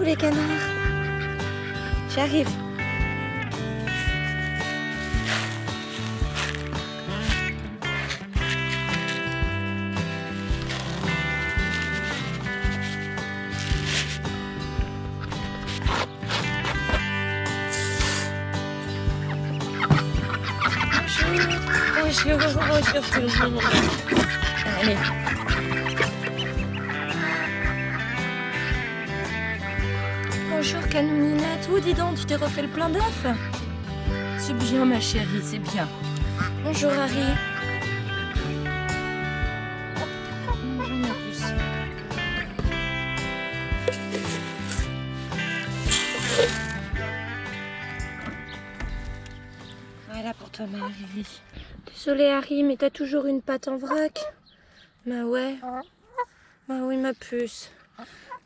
Coucou les canards. J'arrive. Bonjour tout le monde. Allez. Bonjour Canoninette. Oh, dis donc, tu t'es refait le plein d'œufs? C'est bien ma chérie, c'est bien. Bonjour Harry. Bonjour ma puce. Voilà pour toi ma Harry. Désolée Harry, mais t'as toujours une patte en vrac. Bah ouais. Bah oui ma puce.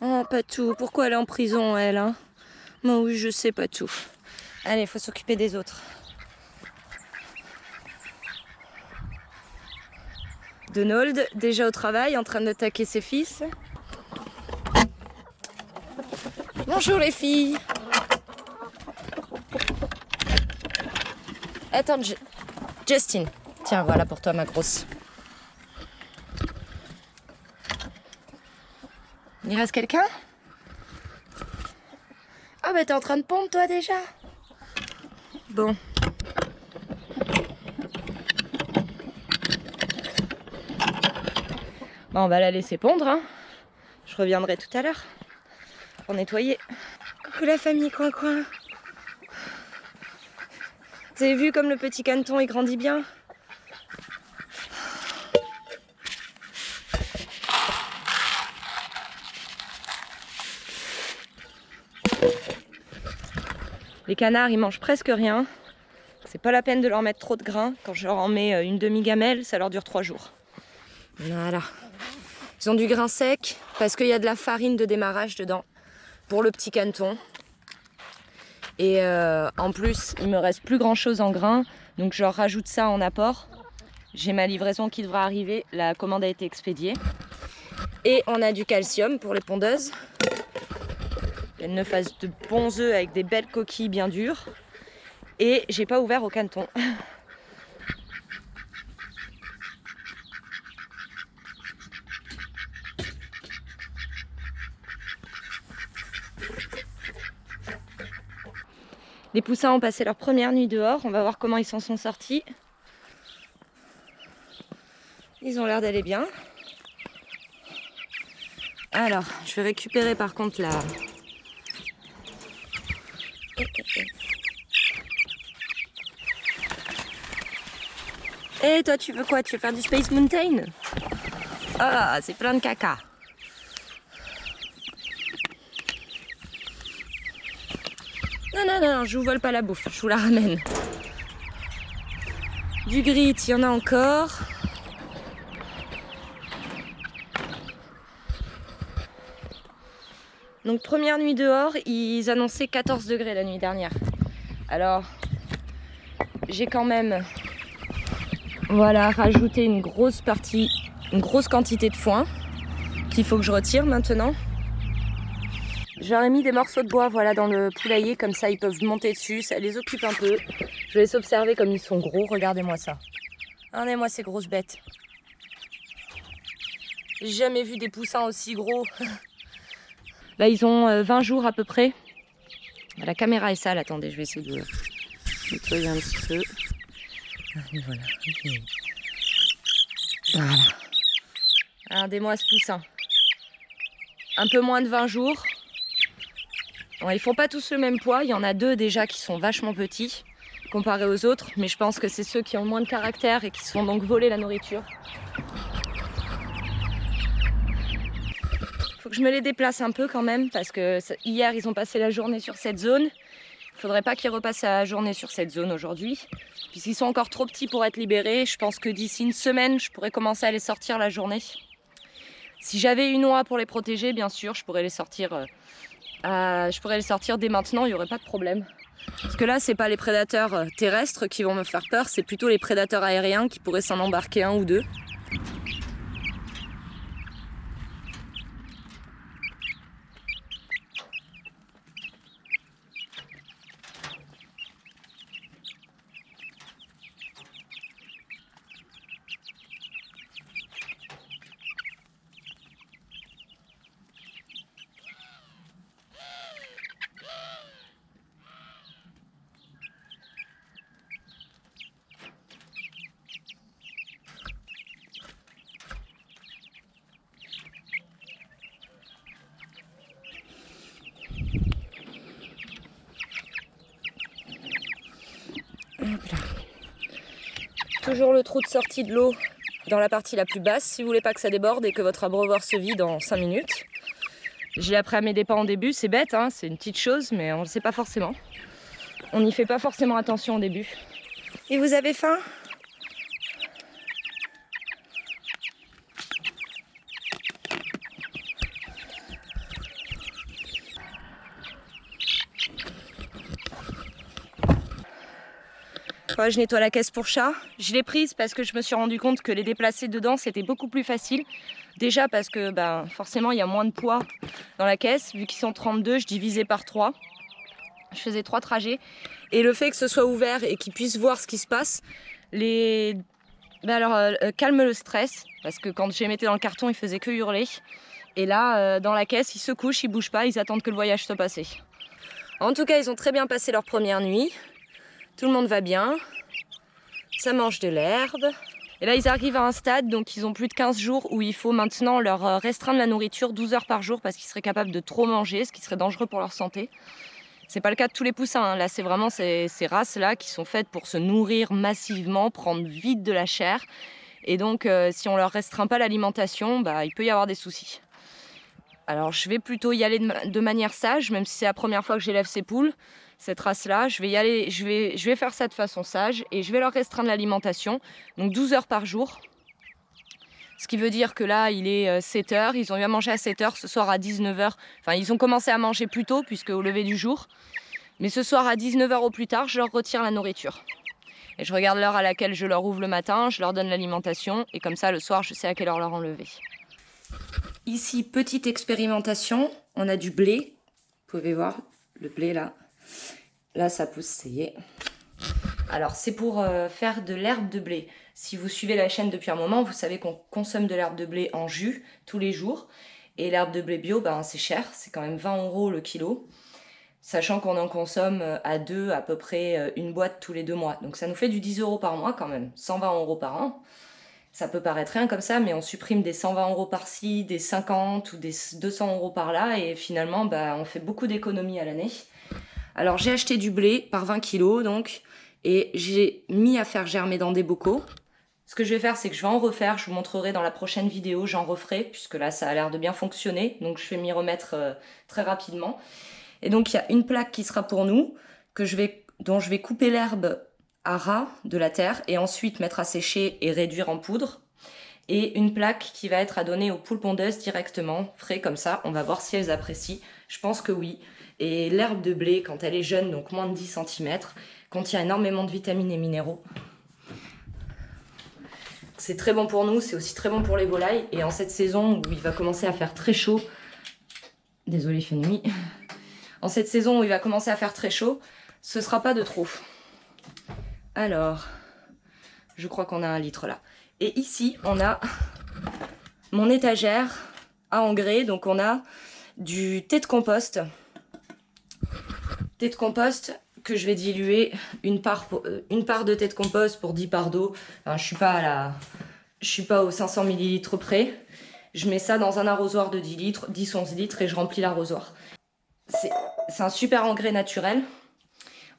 Oh, pas tout. Pourquoi elle est en prison, elle, hein? Moi, oui, je sais pas tout. Allez, il faut s'occuper des autres. Donald, déjà au travail, en train d'attaquer ses fils. Bonjour, les filles. Attends, Justin. Tiens, voilà pour toi, ma grosse. Il reste quelqu'un? Ah bah t'es en train de pondre toi déjà? Bon. Bon, on va la laisser pondre, hein. Je reviendrai tout à l'heure pour nettoyer. Coucou la famille coin-coin. Vous avez vu comme le petit caneton il grandit bien? Les canards, ils mangent presque rien. C'est pas la peine de leur mettre trop de grains. Quand je leur en mets une demi-gamelle, ça leur dure 3 jours. Voilà. Ils ont du grain sec parce qu'il y a de la farine de démarrage dedans pour le petit caneton. Et en plus, il me reste plus grand chose en grain. Donc je leur rajoute ça en apport. J'ai ma livraison qui devra arriver. La commande a été expédiée. Et on a du calcium pour les pondeuses. Elles ne fassent de bons œufs avec des belles coquilles bien dures. Et j'ai pas ouvert au caneton. Les poussins ont passé leur première nuit dehors. On va voir comment ils s'en sont sortis. Ils ont l'air d'aller bien. Alors, je vais récupérer par contre la... Eh, toi, tu veux quoi? Tu veux faire du Space Mountain? Ah, c'est plein de caca. Non, je vous vole pas la bouffe, je vous la ramène. Du grit, il y en a encore. Donc première nuit dehors, ils annonçaient 14 degrés la nuit dernière. Alors, j'ai quand même rajouté une grosse quantité de foin qu'il faut que je retire maintenant. J'aurais mis des morceaux de bois dans le poulailler, comme ça ils peuvent monter dessus, ça les occupe un peu. Je vais les observer comme ils sont gros, regardez-moi ça. Regardez-moi ces grosses bêtes. J'ai jamais vu des poussins aussi gros. Là ils ont 20 jours à peu près. La caméra est sale, attendez, je vais essayer de nettoyer un petit peu. Et voilà. Voilà. Regardez-moi ce poussin. Un peu moins de 20 jours. Bon, ils font pas tous le même poids, il y en a 2 déjà qui sont vachement petits comparés aux autres, mais je pense que c'est ceux qui ont moins de caractère et qui se font donc voler la nourriture. Faut que je me les déplace un peu quand même parce que hier ils ont passé la journée sur cette zone. Il faudrait pas qu'ils repassent la journée sur cette zone aujourd'hui, puisqu'ils sont encore trop petits pour être libérés. Je pense que d'ici une semaine, je pourrais commencer à les sortir la journée. Si j'avais une oie pour les protéger, bien sûr, je pourrais les sortir dès maintenant, il n'y aurait pas de problème. Parce que là, c'est pas les prédateurs terrestres qui vont me faire peur, c'est plutôt les prédateurs aériens qui pourraient s'en embarquer 1 ou 2. toujours le trou de sortie de l'eau dans la partie la plus basse si vous voulez pas que ça déborde et que votre abreuvoir se vide en 5 minutes. J'ai appris à mes dépens en début, c'est bête, hein, c'est une petite chose, mais on ne le sait pas forcément. On n'y fait pas forcément attention au début. Et vous avez faim ? Ouais, je nettoie la caisse pour chat. Je l'ai prise parce que je me suis rendu compte que les déplacer dedans, c'était beaucoup plus facile. Déjà parce que forcément, il y a moins de poids dans la caisse. Vu qu'ils sont 32, je divisais par 3. Je faisais 3 trajets. Et le fait que ce soit ouvert et qu'ils puissent voir ce qui se passe, calme le stress. Parce que quand je les mettais dans le carton, ils faisaient que hurler. Et là, dans la caisse, ils se couchent, ils bougent pas, ils attendent que le voyage soit passé. En tout cas, ils ont très bien passé leur première nuit. Tout le monde va bien, ça mange de l'herbe. Et là, ils arrivent à un stade, donc ils ont plus de 15 jours où il faut maintenant leur restreindre la nourriture 12 heures par jour parce qu'ils seraient capables de trop manger, ce qui serait dangereux pour leur santé. C'est pas le cas de tous les poussins, hein. Là, c'est vraiment ces races-là qui sont faites pour se nourrir massivement, prendre vite de la chair. Et donc, si on leur restreint pas l'alimentation, il peut y avoir des soucis. Alors, je vais plutôt y aller de manière sage, même si c'est la première fois que j'élève ces poules. Cette race-là, je vais faire ça de façon sage et je vais leur restreindre l'alimentation, donc 12 heures par jour. Ce qui veut dire que là, il est 7 heures, ils ont eu à manger à 7 heures, ce soir à 19 heures. Enfin, ils ont commencé à manger plus tôt, puisque au lever du jour. Mais ce soir à 19 heures au plus tard, je leur retire la nourriture. Et je regarde l'heure à laquelle je leur ouvre le matin, je leur donne l'alimentation, et comme ça, le soir, je sais à quelle heure leur enlever. Ici, petite expérimentation, on a du blé. Vous pouvez voir le blé là. Là, ça pousse, ça y est. Alors, c'est pour faire de l'herbe de blé. Si vous suivez la chaîne depuis un moment, vous savez qu'on consomme de l'herbe de blé en jus tous les jours. Et l'herbe de blé bio, c'est cher. C'est quand même 20 € le kilo. Sachant qu'on en consomme à deux, à peu près une boîte tous les 2 mois. Donc, ça nous fait du 10 € par mois quand même. 120 € par an. Ça peut paraître rien comme ça, mais on supprime des 120 € par-ci, des 50 ou des 200 € par-là. Et finalement, on fait beaucoup d'économies à l'année. Alors j'ai acheté du blé par 20 kg donc, et j'ai mis à faire germer dans des bocaux. Ce que je vais faire, c'est que je vais en refaire, je vous montrerai dans la prochaine vidéo, j'en referai, puisque là ça a l'air de bien fonctionner, donc je vais m'y remettre très rapidement. Et donc il y a une plaque qui sera pour nous, dont je vais couper l'herbe à ras de la terre, et ensuite mettre à sécher et réduire en poudre. Et une plaque qui va être à donner aux poules pondeuses directement, frais comme ça, on va voir si elles apprécient. Je pense que oui. Et l'herbe de blé, quand elle est jeune, donc moins de 10 cm, contient énormément de vitamines et minéraux. C'est très bon pour nous, c'est aussi très bon pour les volailles. Et en cette saison où il va commencer à faire très chaud, désolée, il fait nuit. En cette saison où il va commencer à faire très chaud, ce sera pas de trop. Alors, je crois qu'on a 1 litre là. Et ici, on a mon étagère à engrais, donc on a du thé de compost. Thé de compost que je vais diluer une part de thé de compost pour 10 parts d'eau. Enfin, je suis pas aux 500 ml près. Je mets ça dans un arrosoir de 10 litres, 10-11 litres et je remplis l'arrosoir. C'est un super engrais naturel.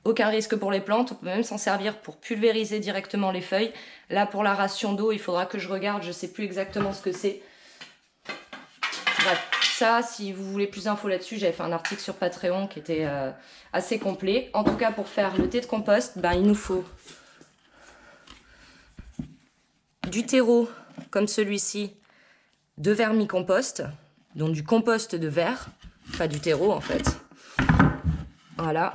Aucun risque pour les plantes. On peut même s'en servir pour pulvériser directement les feuilles. Là, pour la ration d'eau, il faudra que je regarde. Je sais plus exactement ce que c'est. Bref. Ça, si vous voulez plus d'infos là-dessus, j'avais fait un article sur Patreon qui était assez complet. En tout cas, pour faire le thé de compost, il nous faut du terreau, comme celui-ci, de vermicompost, donc du compost de verre, pas du terreau en fait. Voilà.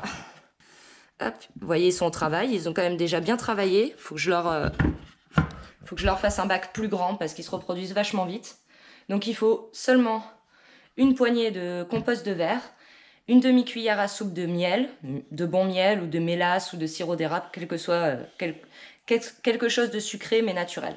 Hop, vous voyez, ils sont au travail, ils ont quand même déjà bien travaillé. Faut que je leur fasse un bac plus grand parce qu'ils se reproduisent vachement vite. Donc il faut seulement une poignée de compost de verre, une demi-cuillère à soupe de miel, de bon miel ou de mélasse ou de sirop d'érable, quel que soit quelque chose de sucré mais naturel.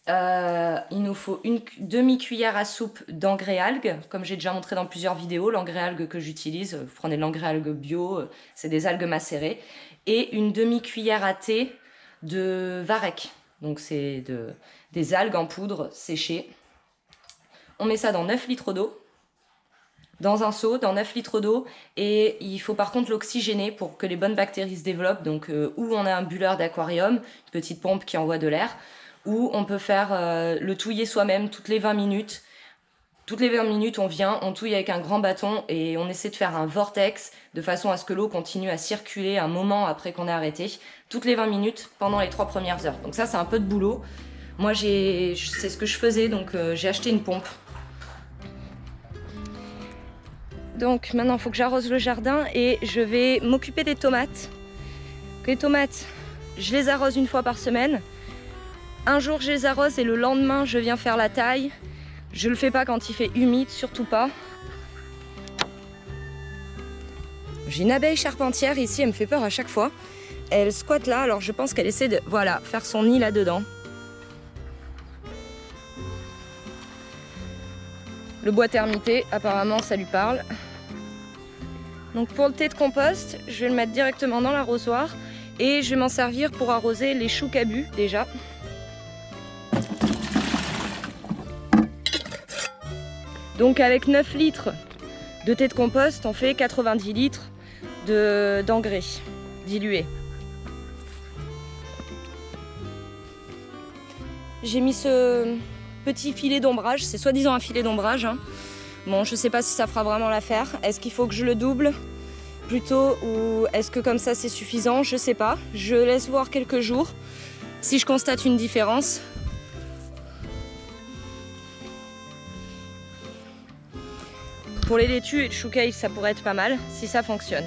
Il nous faut une demi-cuillère à soupe d'engrais algues, comme j'ai déjà montré dans plusieurs vidéos. L'engrais algues que j'utilise, vous prenez de l'engrais algues bio, c'est des algues macérées, et une demi-cuillère à thé de varech, donc c'est des algues en poudre séchées. On met ça dans 9 litres d'eau. dans un seau, dans 9 litres d'eau. Et il faut par contre l'oxygéner pour que les bonnes bactéries se développent. Donc où on a un bulleur d'aquarium, une petite pompe qui envoie de l'air, ou on peut faire le touiller soi-même toutes les 20 minutes. Toutes les 20 minutes, on vient, on touille avec un grand bâton et on essaie de faire un vortex de façon à ce que l'eau continue à circuler un moment après qu'on ait arrêté. Toutes les 20 minutes pendant les 3 premières heures. Donc ça, c'est un peu de boulot. Moi, c'est ce que je faisais, donc j'ai acheté une pompe. Donc maintenant, il faut que j'arrose le jardin et je vais m'occuper des tomates. Les tomates, je les arrose une fois par semaine. Un jour, je les arrose et le lendemain, je viens faire la taille. Je le fais pas quand il fait humide, surtout pas. J'ai une abeille charpentière ici, elle me fait peur à chaque fois. Elle squatte là, alors je pense qu'elle essaie de faire son nid là-dedans. Le bois termité, apparemment ça lui parle. Donc pour le thé de compost, je vais le mettre directement dans l'arrosoir et je vais m'en servir pour arroser les choux cabus déjà. Donc avec 9 litres de thé de compost, on fait 90 litres d'engrais dilués. J'ai mis ce petit filet d'ombrage, c'est soi-disant un filet d'ombrage. Hein. Bon, je sais pas si ça fera vraiment l'affaire. Est-ce qu'il faut que je le double plutôt ou est-ce que comme ça c'est suffisant? Je sais pas. Je laisse voir quelques jours. Si je constate une différence, pour les laitues et le choucaille, ça pourrait être pas mal si ça fonctionne.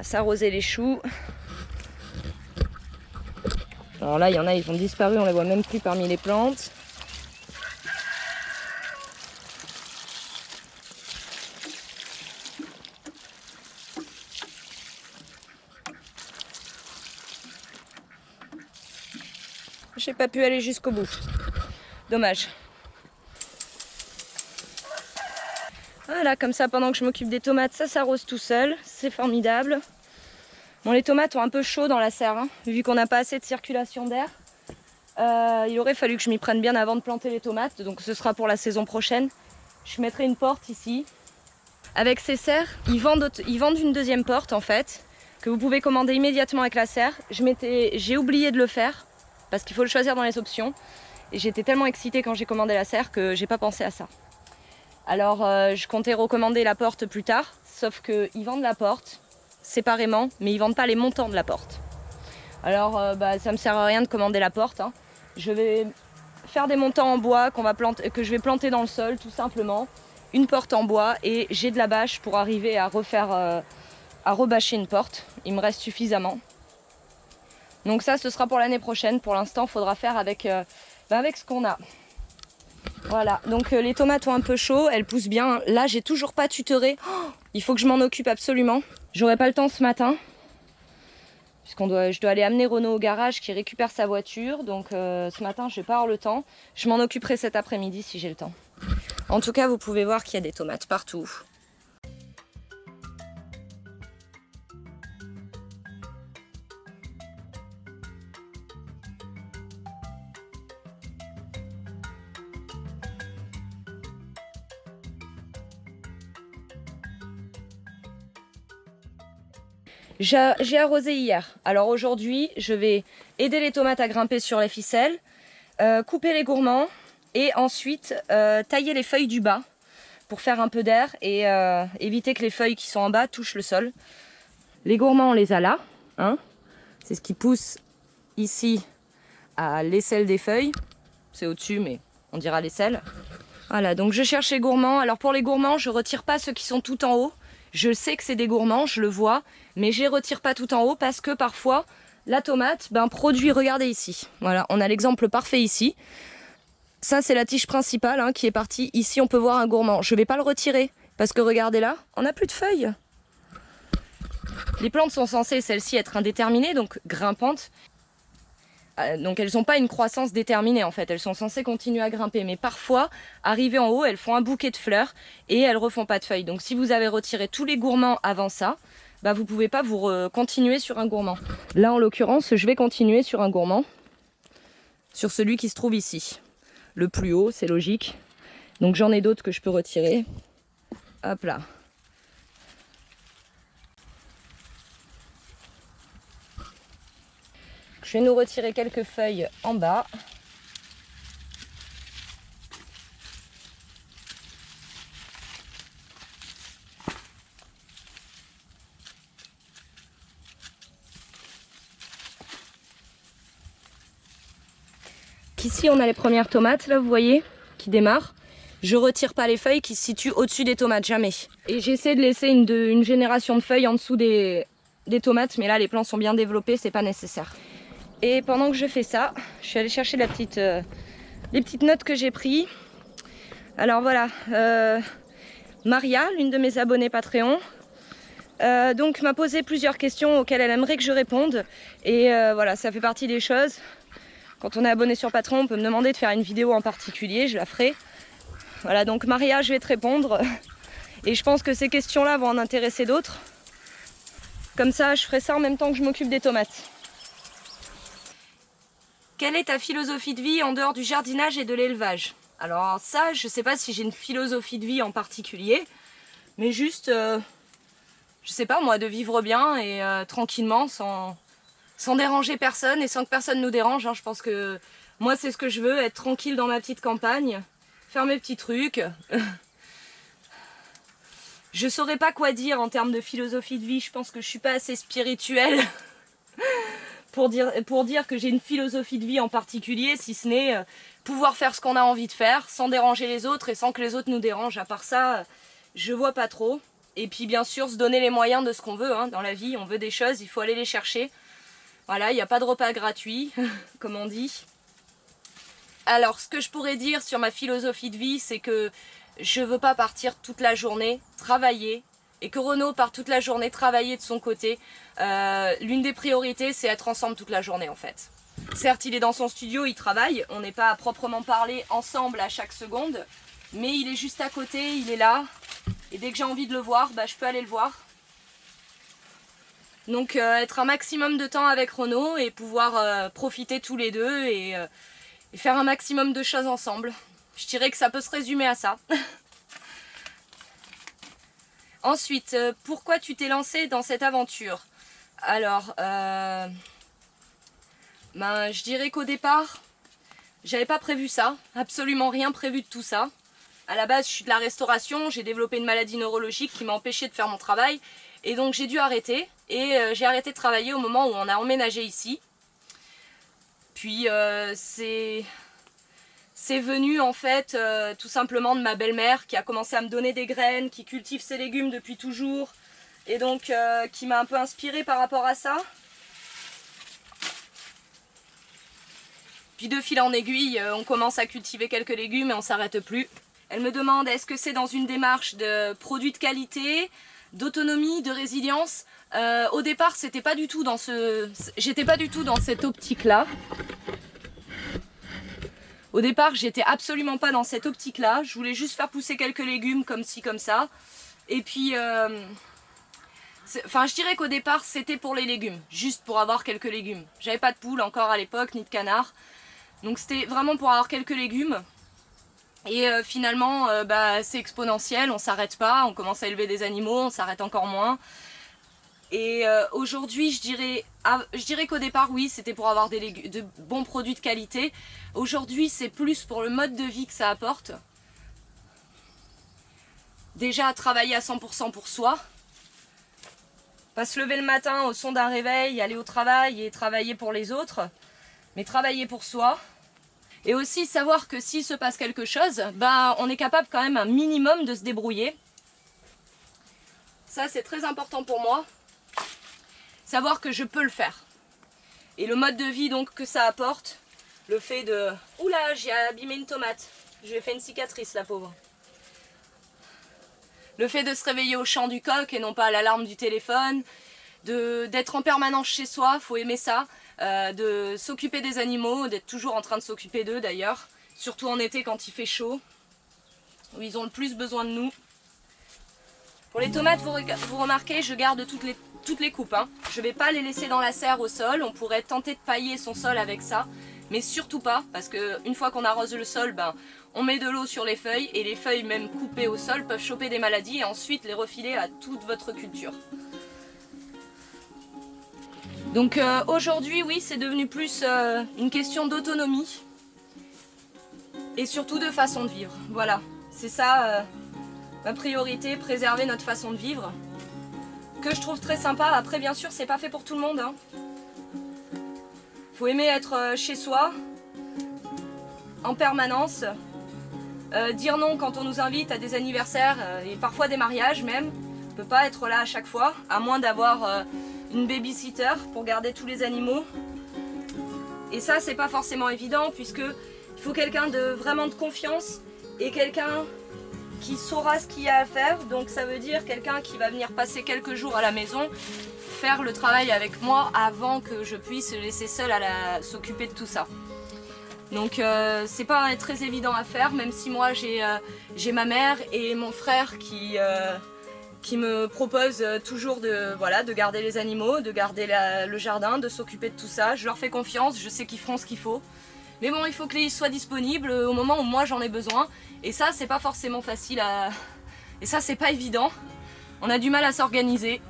S'arroser les choux. Alors là, il y en a, ils ont disparu, on les voit même plus parmi les plantes. J'ai pas pu aller jusqu'au bout. Dommage. Voilà, comme ça, pendant que je m'occupe des tomates, ça s'arrose tout seul. C'est formidable. Bon, les tomates ont un peu chaud dans la serre, hein, vu qu'on n'a pas assez de circulation d'air. Il aurait fallu que je m'y prenne bien avant de planter les tomates, donc ce sera pour la saison prochaine. Je mettrai une porte ici. Avec ces serres, ils vendent une deuxième porte en fait, que vous pouvez commander immédiatement avec la serre. J'ai oublié de le faire, parce qu'il faut le choisir dans les options. Et j'étais tellement excitée quand j'ai commandé la serre que j'ai pas pensé à ça. Alors je comptais recommander la porte plus tard, sauf qu'ils vendent la porte séparément, mais ils vendent pas les montants de la porte. Alors ça me sert à rien de commander la porte. Hein. Je vais faire des montants en bois que je vais planter dans le sol tout simplement. Une porte en bois et j'ai de la bâche pour arriver à rebâcher une porte. Il me reste suffisamment. Donc ça, ce sera pour l'année prochaine. Pour l'instant, il faudra faire avec ce qu'on a. Voilà, donc les tomates ont un peu chaud, elles poussent bien. Là, j'ai toujours pas tutoré. Oh, il faut que je m'en occupe absolument. J'aurai pas le temps ce matin, je dois aller amener Renaud au garage qui récupère sa voiture. Donc ce matin, je vais pas avoir le temps. Je m'en occuperai cet après-midi si j'ai le temps. En tout cas, vous pouvez voir qu'il y a des tomates partout. J'ai arrosé hier. Alors aujourd'hui, je vais aider les tomates à grimper sur les ficelles, couper les gourmands et ensuite tailler les feuilles du bas pour faire un peu d'air et éviter que les feuilles qui sont en bas touchent le sol. Les gourmands, on les a là. Hein. C'est ce qui pousse ici à l'aisselle des feuilles. C'est au-dessus, mais on dira l'aisselle. Voilà, donc je cherche les gourmands. Alors pour les gourmands, je ne retire pas ceux qui sont tout en haut. Je sais que c'est des gourmands, je le vois, mais je les retire pas tout en haut parce que parfois la tomate produit, regardez ici. Voilà, on a l'exemple parfait ici. Ça c'est la tige principale qui est partie. Ici on peut voir un gourmand. Je ne vais pas le retirer. Parce que regardez là, on n'a plus de feuilles. Les plantes sont censées, celles-ci, être indéterminées, donc grimpantes. Donc elles n'ont pas une croissance déterminée en fait, elles sont censées continuer à grimper. Mais parfois, arrivées en haut, elles font un bouquet de fleurs et elles refont pas de feuilles. Donc si vous avez retiré tous les gourmands avant ça, bah, vous ne pouvez pas vous continuer sur un gourmand. Là en l'occurrence, je vais continuer sur un gourmand, sur celui qui se trouve ici. Le plus haut, c'est logique. Donc j'en ai d'autres que je peux retirer. Hop là. Je vais nous retirer quelques feuilles en bas. Ici on a les premières tomates, là vous voyez, qui démarrent. Je retire pas les feuilles qui se situent au-dessus des tomates, jamais. Et j'essaie de laisser une génération de feuilles en dessous des tomates, mais là les plants sont bien développés, c'est pas nécessaire. Et pendant que je fais ça, je suis allée chercher les petites notes que j'ai prises. Alors voilà, Maria, l'une de mes abonnées Patreon, donc m'a posé plusieurs questions auxquelles elle aimerait que je réponde. Et voilà, ça fait partie des choses. Quand on est abonné sur Patreon, on peut me demander de faire une vidéo en particulier, je la ferai. Voilà, donc Maria, je vais te répondre. Et je pense que ces questions-là vont en intéresser d'autres. Comme ça, je ferai ça en même temps que je m'occupe des tomates. Quelle est ta philosophie de vie en dehors du jardinage et de l'élevage? Alors ça, je ne sais pas si j'ai une philosophie de vie en particulier, mais juste, je sais pas moi, de vivre bien et tranquillement, sans déranger personne et sans que personne nous dérange. Hein. Je pense que moi, c'est ce que je veux, être tranquille dans ma petite campagne, faire mes petits trucs. Je saurais pas quoi dire en termes de philosophie de vie, je pense que je suis pas assez spirituelle pour dire que j'ai une philosophie de vie en particulier, si ce n'est pouvoir faire ce qu'on a envie de faire, sans déranger les autres et sans que les autres nous dérangent. À part ça, je vois pas trop. Et puis bien sûr, se donner les moyens de ce qu'on veut. Hein. Dans la vie, on veut des choses, il faut aller les chercher. Voilà, il n'y a pas de repas gratuit, comme on dit. Alors, ce que je pourrais dire sur ma philosophie de vie, c'est que je veux pas partir toute la journée, travailler, et que Renaud part toute la journée travailler de son côté. L'une des priorités, c'est être ensemble toute la journée en fait. Certes, il est dans son studio, il travaille, on n'est pas à proprement parler ensemble à chaque seconde, mais il est juste à côté, il est là, et dès que j'ai envie de le voir, bah, je peux aller le voir. Donc être un maximum de temps avec Renaud et pouvoir profiter tous les deux et faire un maximum de choses ensemble. Je dirais que ça peut se résumer à ça. Ensuite, pourquoi tu t'es lancé dans cette aventure? Alors, je dirais qu'au départ, j'avais pas prévu ça, absolument rien prévu de tout ça. À la base, je suis de la restauration, j'ai développé une maladie neurologique qui m'a empêché de faire mon travail. Et donc j'ai dû arrêter, et j'ai arrêté de travailler au moment où on a emménagé ici. Puis c'est venu en fait tout simplement de ma belle-mère qui a commencé à me donner des graines, qui cultive ses légumes depuis toujours, et donc qui m'a un peu inspirée par rapport à ça. Puis de fil en aiguille, on commence à cultiver quelques légumes et on ne s'arrête plus. Elle me demande est-ce que c'est dans une démarche de produits de qualité, d'autonomie, de résilience. Au départ, j'étais pas du tout dans cette optique-là. Au départ, j'étais absolument pas dans cette optique-là. Je voulais juste faire pousser quelques légumes comme ci, comme ça. Et puis, je dirais qu'au départ, c'était pour les légumes, juste pour avoir quelques légumes. J'avais pas de poules encore à l'époque, ni de canards. Donc c'était vraiment pour avoir quelques légumes. Et finalement, c'est exponentiel, on s'arrête pas, on commence à élever des animaux, on s'arrête encore moins. Et aujourd'hui, je dirais qu'au départ, oui, c'était pour avoir de bons produits de qualité. Aujourd'hui, c'est plus pour le mode de vie que ça apporte. Déjà, travailler à 100% pour soi. Pas se lever le matin au son d'un réveil, aller au travail et travailler pour les autres. Mais travailler pour soi. Et aussi savoir que s'il se passe quelque chose, on est capable quand même un minimum de se débrouiller. Ça, c'est très important pour moi. Savoir que je peux le faire. Et le mode de vie donc que ça apporte, le fait de... Oula, j'ai abîmé une tomate. Je lui ai fait une cicatrice, la pauvre. Le fait de se réveiller au chant du coq et non pas à l'alarme du téléphone, d'être en permanence chez soi, faut aimer ça, de s'occuper des animaux, d'être toujours en train de s'occuper d'eux d'ailleurs, surtout en été quand il fait chaud, où ils ont le plus besoin de nous. Pour les tomates, vous remarquez, je garde toutes les coupes. Hein. Je ne vais pas les laisser dans la serre au sol, on pourrait tenter de pailler son sol avec ça, mais surtout pas, parce qu'une fois qu'on arrose le sol, on met de l'eau sur les feuilles, et les feuilles même coupées au sol peuvent choper des maladies et ensuite les refiler à toute votre culture. Donc aujourd'hui, oui, c'est devenu plus une question d'autonomie et surtout de façon de vivre. Voilà, c'est ça ma priorité, préserver notre façon de vivre, que je trouve très sympa. Après, bien sûr, c'est pas fait pour tout le monde. Hein. Faut aimer être chez soi, en permanence, dire non quand on nous invite à des anniversaires et parfois des mariages même. On peut pas être là à chaque fois, à moins d'avoir une babysitter pour garder tous les animaux. Et ça, c'est pas forcément évident puisque il faut quelqu'un de vraiment de confiance et quelqu'un qui saura ce qu'il y a à faire. Donc ça veut dire quelqu'un qui va venir passer quelques jours à la maison, faire le travail avec moi avant que je puisse laisser seule à s'occuper de tout ça. Donc c'est pas très évident à faire, même si moi j'ai ma mère et mon frère qui me propose toujours de garder les animaux, de garder le jardin, de s'occuper de tout ça. Je leur fais confiance, je sais qu'ils feront ce qu'il faut. Mais bon, il faut qu'ils soient disponibles au moment où moi j'en ai besoin. Et ça, c'est pas forcément facile Et ça, c'est pas évident. On a du mal à s'organiser.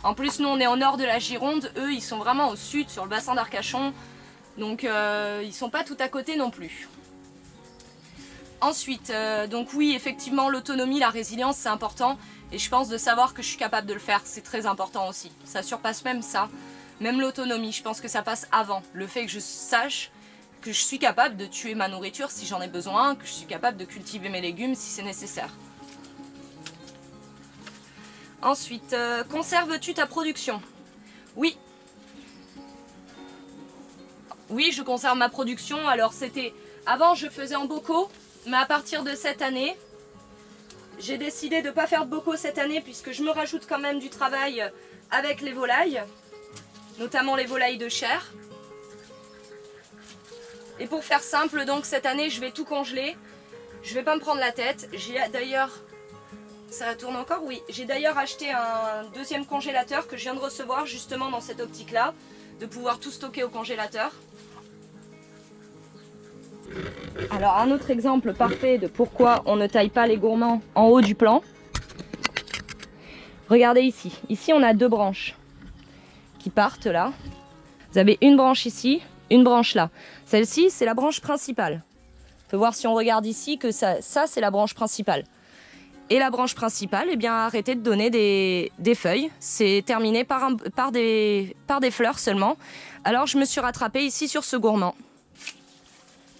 En plus, nous, on est au nord de la Gironde. Eux, ils sont vraiment au sud, sur le bassin d'Arcachon. Donc, ils sont pas tout à côté non plus. Ensuite, donc oui, effectivement, l'autonomie, la résilience, c'est important. Et je pense de savoir que je suis capable de le faire, c'est très important aussi. Ça surpasse même ça. Même l'autonomie, je pense que ça passe avant. Le fait que je sache que je suis capable de tuer ma nourriture si j'en ai besoin, que je suis capable de cultiver mes légumes si c'est nécessaire. Ensuite, conserves-tu ta production? Oui. Oui, je conserve ma production. Alors c'était... Avant, je faisais en bocaux, mais à partir de cette année, j'ai décidé de ne pas faire de bocaux cette année puisque je me rajoute quand même du travail avec les volailles, notamment les volailles de chair. Et pour faire simple, donc cette année, je vais tout congeler. Je vais pas me prendre la tête. J'ai d'ailleurs... Ça tourne encore? Oui. J'ai d'ailleurs acheté un deuxième congélateur que je viens de recevoir justement dans cette optique-là, de pouvoir tout stocker au congélateur. Alors un autre exemple parfait de pourquoi on ne taille pas les gourmands en haut du plan. Regardez ici. Ici, on a deux branches qui partent là. Vous avez une branche ici, une branche là. Celle-ci, c'est la branche principale. On peut voir si on regarde ici que ça c'est la branche principale. Et la branche principale, eh bien, a arrêté de donner des feuilles. C'est terminé par des fleurs seulement. Alors, je me suis rattrapée ici sur ce gourmand.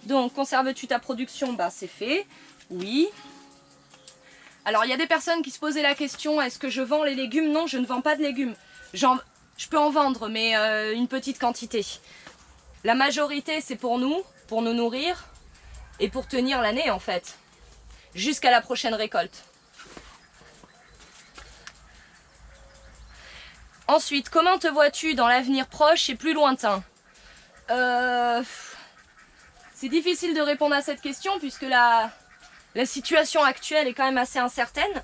Donc, conserves-tu ta production? Bah, c'est fait. Oui. Alors, il y a des personnes qui se posaient la question, est-ce que je vends les légumes? Non, je ne vends pas de légumes. Je peux en vendre, mais une petite quantité. La majorité, c'est pour nous nourrir et pour tenir l'année, en fait. Jusqu'à la prochaine récolte. Ensuite, comment te vois-tu dans l'avenir proche et plus lointain? C'est difficile de répondre à cette question puisque la situation actuelle est quand même assez incertaine.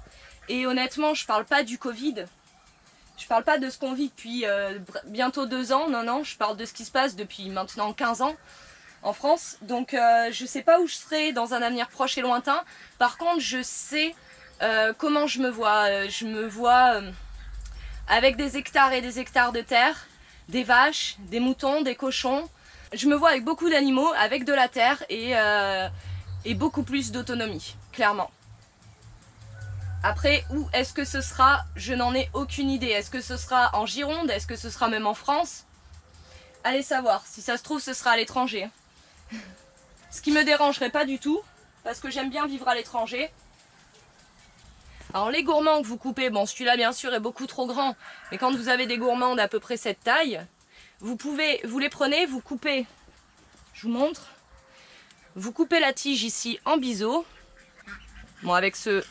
Et honnêtement, je parle pas du Covid. Je parle pas de ce qu'on vit depuis bientôt 2 ans. Non, je parle de ce qui se passe depuis maintenant 15 ans en France. Donc je sais pas où je serai dans un avenir proche et lointain. Par contre, je sais comment je me vois. Je me vois... avec des hectares et des hectares de terre, des vaches, des moutons, des cochons. Je me vois avec beaucoup d'animaux, avec de la terre et beaucoup plus d'autonomie, clairement. Après, où est-ce que ce sera? Je n'en ai aucune idée. Est-ce que ce sera en Gironde? Est-ce que ce sera même en France? Allez savoir. Si ça se trouve, ce sera à l'étranger. Ce qui me dérangerait pas du tout, parce que j'aime bien vivre à l'étranger. Alors les gourmands que vous coupez, bon celui-là bien sûr est beaucoup trop grand, mais quand vous avez des gourmands d'à peu près cette taille, vous les prenez, vous coupez, je vous montre, vous coupez la tige ici en biseau, bon avec ce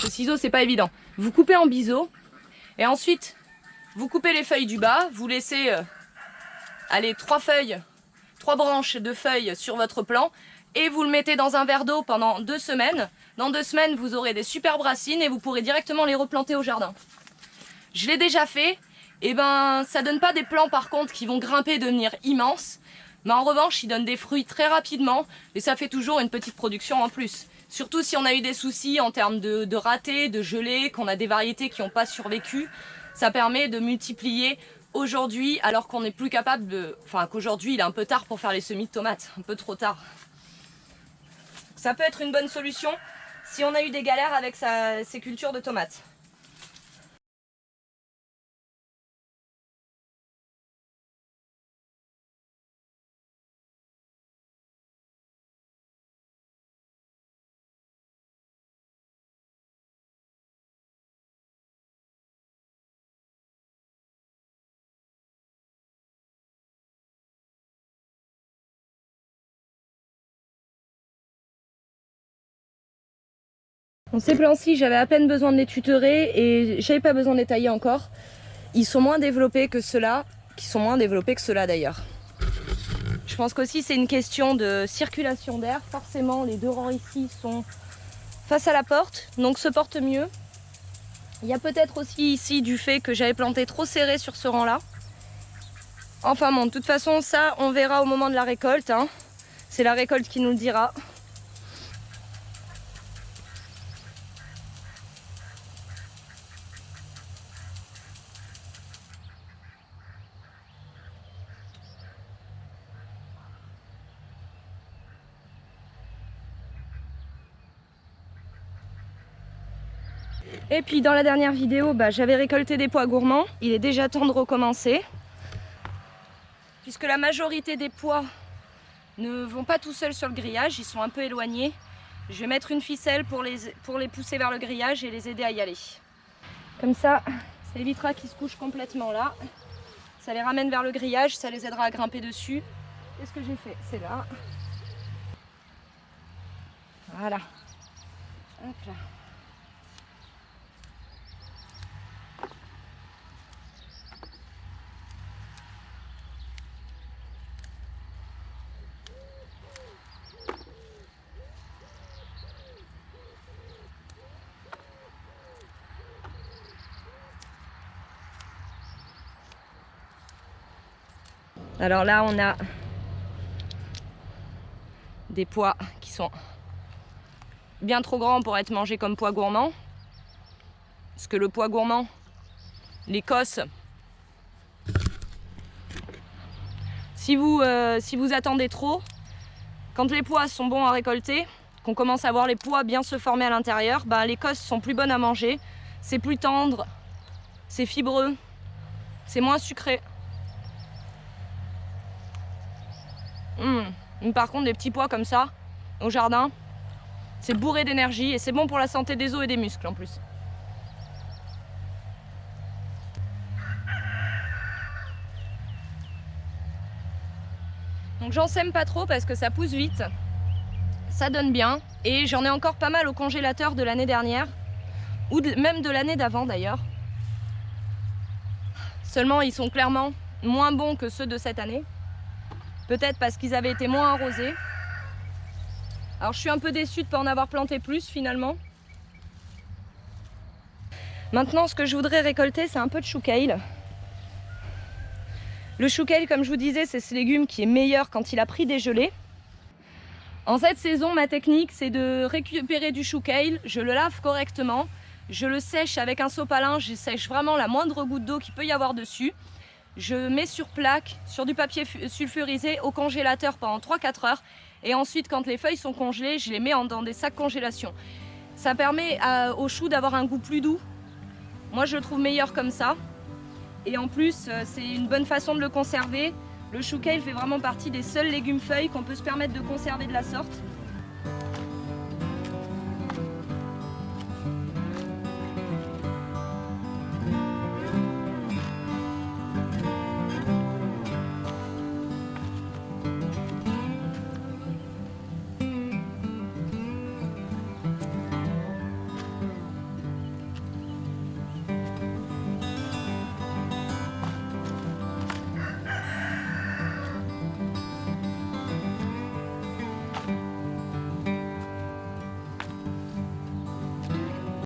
Ce ciseau, c'est pas évident. Vous coupez en biseau et ensuite vous coupez les feuilles du bas. Vous laissez allez, 3 branches de feuilles sur votre plan et vous le mettez dans un verre d'eau pendant 2 semaines. Dans 2 semaines, vous aurez des superbes racines et vous pourrez directement les replanter au jardin. Je l'ai déjà fait. Et ben, ça donne pas des plants par contre qui vont grimper et devenir immenses. Mais en revanche, ils donnent des fruits très rapidement et ça fait toujours une petite production en plus. Surtout si on a eu des soucis en termes de ratés, de gelées, qu'on a des variétés qui n'ont pas survécu. Ça permet de multiplier aujourd'hui alors qu'on n'est plus capable de... Enfin, qu'aujourd'hui, il est un peu tard pour faire les semis de tomates. Un peu trop tard. Ça peut être une bonne solution si on a eu des galères avec ses cultures de tomates. Bon, ces plants-ci, j'avais à peine besoin de les tutorer et j'avais pas besoin de les tailler encore. Ils sont moins développés que ceux-là, d'ailleurs. Je pense qu'aussi c'est une question de circulation d'air. Forcément, les 2 rangs ici sont face à la porte, donc se portent mieux. Il y a peut-être aussi ici du fait que j'avais planté trop serré sur ce rang-là. Enfin bon, de toute façon, ça, on verra au moment de la récolte, hein. C'est la récolte qui nous le dira. Et puis dans la dernière vidéo, j'avais récolté des pois gourmands. Il est déjà temps de recommencer. Puisque la majorité des pois ne vont pas tout seuls sur le grillage, ils sont un peu éloignés. Je vais mettre une ficelle pour les pousser vers le grillage et les aider à y aller. Comme ça évitera qu'ils se couchent complètement là. Ça les ramène vers le grillage, ça les aidera à grimper dessus. Et ce que j'ai fait, c'est là. Voilà. Hop là. Alors là, on a des pois qui sont bien trop grands pour être mangés comme pois gourmands. Parce que le pois gourmand, l'Écosse, si vous attendez trop, quand les pois sont bons à récolter, qu'on commence à voir les pois bien se former à l'intérieur, les cosses sont plus bonnes à manger, c'est plus tendre, c'est fibreux, c'est moins sucré. Par contre, des petits pois comme ça, au jardin, c'est bourré d'énergie et c'est bon pour la santé des os et des muscles en plus. Donc j'en sème pas trop parce que ça pousse vite, ça donne bien et j'en ai encore pas mal au congélateur de l'année dernière ou même de l'année d'avant d'ailleurs. Seulement ils sont clairement moins bons que ceux de cette année. Peut-être parce qu'ils avaient été moins arrosés. Alors je suis un peu déçue de ne pas en avoir planté plus finalement. Maintenant ce que je voudrais récolter c'est un peu de chou kale. Le chou kale, comme je vous disais, c'est ce légume qui est meilleur quand il a pris des gelées. En cette saison, ma technique c'est de récupérer du chou kale, je le lave correctement, je le sèche avec un sopalin, je sèche vraiment la moindre goutte d'eau qu'il peut y avoir dessus. Je mets sur plaque, sur du papier sulfurisé au congélateur pendant 3-4 heures. Et ensuite, quand les feuilles sont congelées, je les mets dans des sacs congélation. Ça permet au chou d'avoir un goût plus doux. Moi, je le trouve meilleur comme ça. Et en plus, c'est une bonne façon de le conserver. Le chou kale fait vraiment partie des seuls légumes feuilles qu'on peut se permettre de conserver de la sorte.